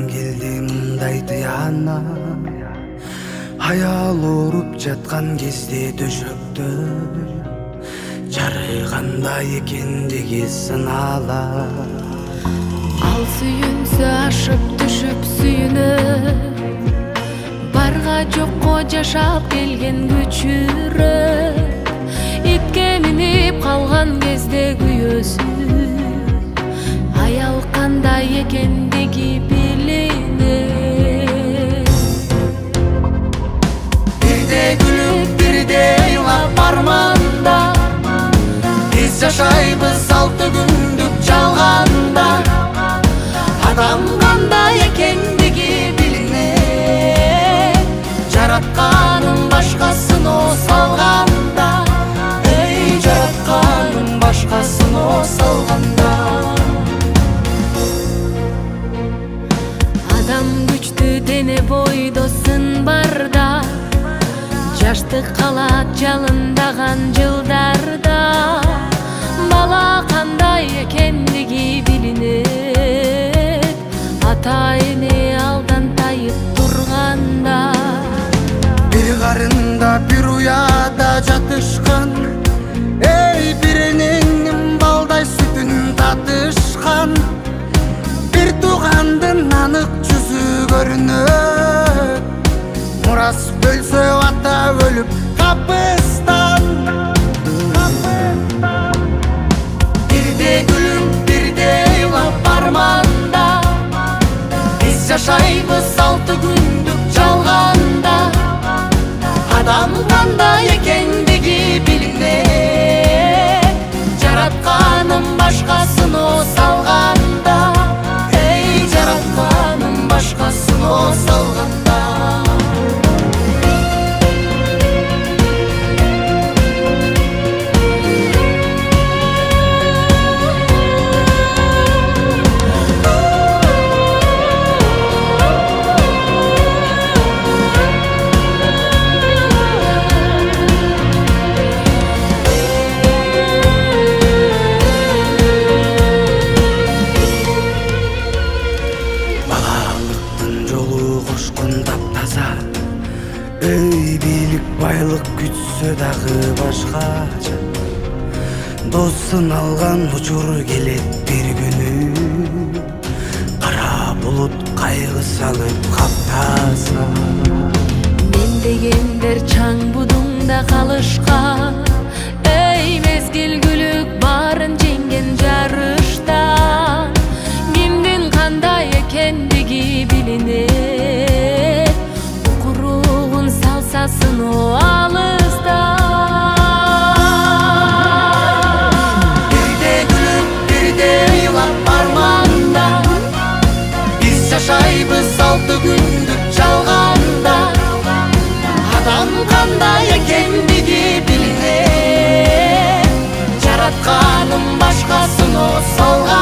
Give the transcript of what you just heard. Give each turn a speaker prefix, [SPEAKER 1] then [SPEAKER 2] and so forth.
[SPEAKER 1] келди мындай тыяна. Аял ооруп жаткан кезде төшөктө чарыгандай экендиги сынала.
[SPEAKER 2] Ал сүйүнсө ашып түшүп сүйүнөп, барга жокко жашап келген күчүрөп, итке минип калган кезде күйөөсү, аял кандай экендиги билинет.
[SPEAKER 1] Бирде күлүп, бирде ыйлап арманда, биз жашайбыз 6 күндүк жалганда. Адам кандай экендиги билинет, жаратканын башкасын салганда. Эй, жаратканын башкасын салганда.
[SPEAKER 2] Адам күчтүү дене бойдо сын барда, жаштык калат жалындаган жылдарда. Бала кандай экендиги билинет, ата эне алдан тайып турганда.
[SPEAKER 1] Бир карында бир уяда жатышкан, эй, биринин балдай сүтүн татышкан. Бир туугандын анык жүзү көрүнөт, мурас бөлсө ата өлүп капыстан. Бирде күлүп, бирде ыйлап арманда, биз жашайбыз 6 күндүк жалганда. Адам кандай экендиги билинет, жаратканын башкасын салганда. Эй, жаратканын башкасын салганда. Эй, бийлик байлык күтсө дагы башкача, досын алган учур келет бир күнү. Кара булут кайгы салып каптаса,
[SPEAKER 2] Мен дегендер чаң будуңда калышкан. Эй, мезгил күлүк барын жеңген жарышта, кимдин кандай экендиги билинет, укуругун салсасын алыста.
[SPEAKER 1] Бирде күлүп, бирде ыйлап арманда, биз жашайбыз 6 күндүк жалганда. Адам кандай экендиги билинет, жаратканын башкасын салганда.